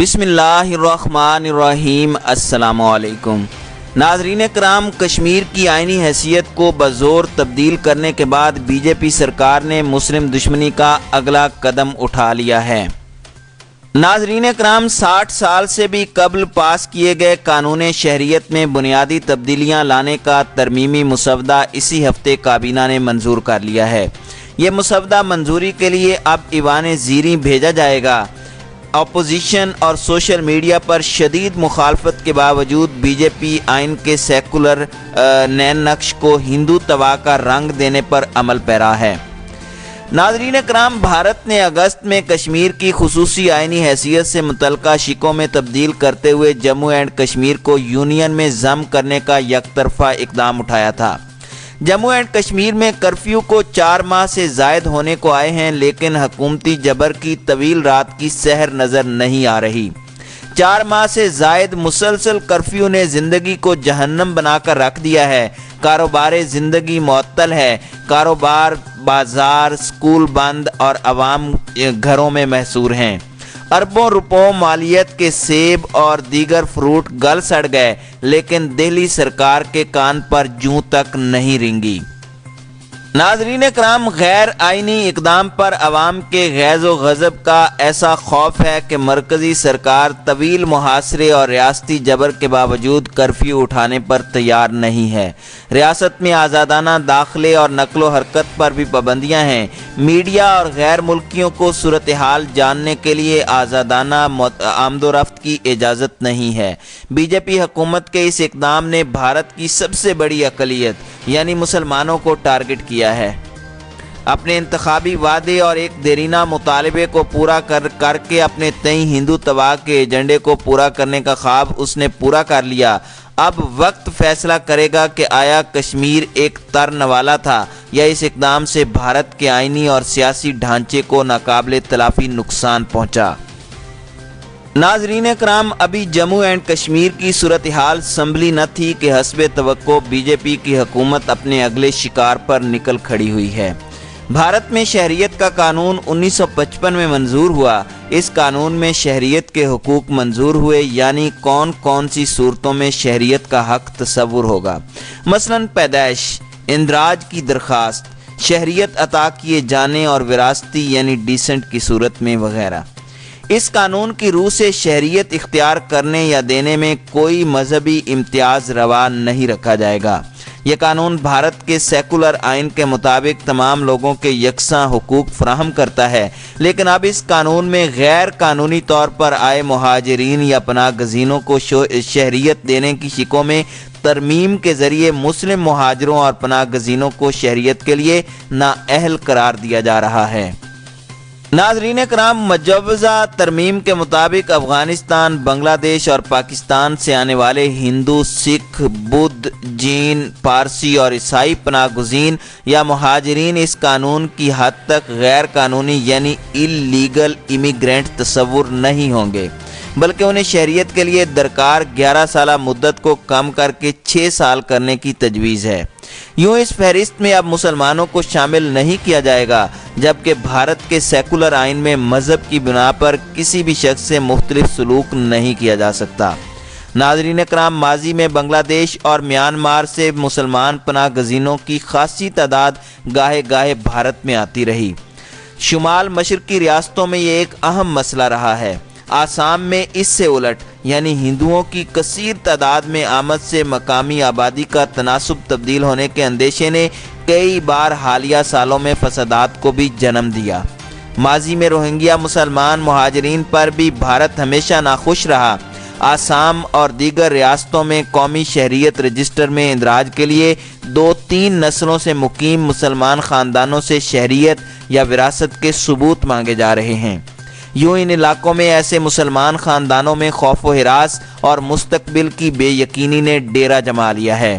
بسم اللہ الرحمن الرحیم۔ السلام علیکم ناظرین کرام، کشمیر کی آئینی حیثیت کو بزور تبدیل کرنے کے بعد بی جے پی سرکار نے مسلم دشمنی کا اگلا قدم اٹھا لیا ہے۔ ناظرین کرام، 60 سال سے بھی قبل پاس کیے گئے قانون شہریت میں بنیادی تبدیلیاں لانے کا ترمیمی مسودہ اسی ہفتے کابینہ نے منظور کر لیا ہے۔ یہ مسودہ منظوری کے لیے اب ایوان زیریں بھیجا جائے گا۔ اپوزیشن اور سوشل میڈیا پر شدید مخالفت کے باوجود بی جے پی آئین کے سیکولر نین نقش کو ہندو توا کا رنگ دینے پر عمل پیرا ہے۔ ناظرین کرام، بھارت نے اگست میں کشمیر کی خصوصی آئینی حیثیت سے متعلقہ شقوں میں تبدیل کرتے ہوئے جموں اینڈ کشمیر کو یونین میں ضم کرنے کا یک طرفہ اقدام اٹھایا تھا۔ جموں اینڈ کشمیر میں کرفیو کو 4 ماہ سے زائد ہونے کو آئے ہیں، لیکن حکومتی جبر کی طویل رات کی سحر نظر نہیں آ رہی۔ 4 ماہ سے زائد مسلسل کرفیو نے زندگی کو جہنم بنا کر رکھ دیا ہے۔ کاروبار زندگی معطل ہے، کاروبار، بازار، سکول بند اور عوام گھروں میں محصور ہیں۔ اربوں روپوں مالیت کے سیب اور دیگر فروٹ گل سڑ گئے، لیکن دہلی سرکار کے کان پر جوں تک نہیں رینگی۔ ناظرین کرام، غیر آئینی اقدام پر عوام کے غیظ و غضب کا ایسا خوف ہے کہ مرکزی سرکار طویل محاصرے اور ریاستی جبر کے باوجود کرفیو اٹھانے پر تیار نہیں ہے۔ ریاست میں آزادانہ داخلے اور نقل و حرکت پر بھی پابندیاں ہیں۔ میڈیا اور غیر ملکیوں کو صورتحال جاننے کے لیے آزادانہ آمد و رفت کی اجازت نہیں ہے۔ بی جے پی حکومت کے اس اقدام نے بھارت کی سب سے بڑی اقلیت یعنی مسلمانوں کو ٹارگٹ کیا ہے۔ اپنے انتخابی وعدے اور ایک دیرینہ مطالبے کو پورا کر کے اپنے تئیں ہندو توا کے ایجنڈے کو پورا کرنے کا خواب اس نے پورا کر لیا۔ اب وقت فیصلہ کرے گا کہ آیا کشمیر ایک ترنوالا تھا یا اس اقدام سے بھارت کے آئینی اور سیاسی ڈھانچے کو ناقابل تلافی نقصان پہنچا۔ ناظرین کرام، ابھی جموں اینڈ کشمیر کی صورتحال سنبھلی نہ تھی کہ حسب توقع بی جے پی کی حکومت اپنے اگلے شکار پر نکل کھڑی ہوئی ہے۔ بھارت میں شہریت کا قانون 1955 میں منظور ہوا۔ اس قانون میں شہریت کے حقوق منظور ہوئے، یعنی کون کون سی صورتوں میں شہریت کا حق تصور ہوگا۔ مثلاً پیدائش، اندراج کی درخواست، شہریت عطا کیے جانے اور وراثتی یعنی ڈیسنٹ کی صورت میں وغیرہ۔ اس قانون کی روح سے شہریت اختیار کرنے یا دینے میں کوئی مذہبی امتیاز روا نہیں رکھا جائے گا۔ یہ قانون بھارت کے سیکولر آئین کے مطابق تمام لوگوں کے یکساں حقوق فراہم کرتا ہے، لیکن اب اس قانون میں غیر قانونی طور پر آئے مہاجرین یا پناہ گزینوں کو شہریت دینے کی شقوں میں ترمیم کے ذریعے مسلم مہاجروں اور پناہ گزینوں کو شہریت کے لیے نااہل قرار دیا جا رہا ہے۔ ناظرین کرام، مجوزہ ترمیم کے مطابق افغانستان، بنگلہ دیش اور پاکستان سے آنے والے ہندو، سکھ، بدھ، جین، پارسی اور عیسائی پناہ گزین یا مہاجرین اس قانون کی حد تک غیر قانونی یعنی اللیگل امیگرینٹ تصور نہیں ہوں گے، بلکہ انہیں شہریت کے لیے درکار 11 سالہ مدت کو کم کر کے 6 سال کرنے کی تجویز ہے۔ یوں اس فہرست میں اب مسلمانوں کو شامل نہیں کیا جائے گا، جبکہ بھارت کے سیکولر آئین میں مذہب کی بنا پر کسی بھی شخص سے مختلف سلوک نہیں کیا جا سکتا۔ ناظرین کرام، ماضی میں بنگلہ دیش اور میانمار سے مسلمان پناہ گزینوں کی خاصی تعداد گاہے گاہے بھارت میں آتی رہی۔ شمال مشرقی ریاستوں میں یہ ایک اہم مسئلہ رہا ہے۔ آسام میں اس سے الٹ، یعنی ہندوؤں کی کثیر تعداد میں آمد سے مقامی آبادی کا تناسب تبدیل ہونے کے اندیشے نے کئی بار حالیہ سالوں میں فسادات کو بھی جنم دیا۔ ماضی میں روہنگیا مسلمان مہاجرین پر بھی بھارت ہمیشہ ناخوش رہا۔ آسام اور دیگر ریاستوں میں قومی شہریت رجسٹر میں اندراج کے لیے 2-3 نسلوں سے مقیم مسلمان خاندانوں سے شہریت یا وراثت کے ثبوت مانگے جا رہے ہیں۔ یوں ان علاقوں میں ایسے مسلمان خاندانوں میں خوف و ہراس اور مستقبل کی بے یقینی نے ڈیرا جما لیا ہے۔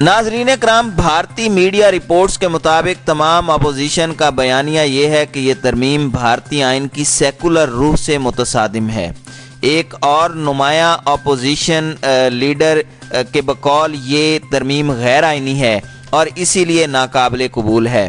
ناظرین کرام، بھارتی میڈیا رپورٹس کے مطابق تمام اپوزیشن کا بیانیہ یہ ہے کہ یہ ترمیم بھارتی آئین کی سیکولر روح سے متصادم ہے۔ ایک اور نمایاں اپوزیشن لیڈر کے بقول یہ ترمیم غیر آئینی ہے اور اسی لیے ناقابل قبول ہے۔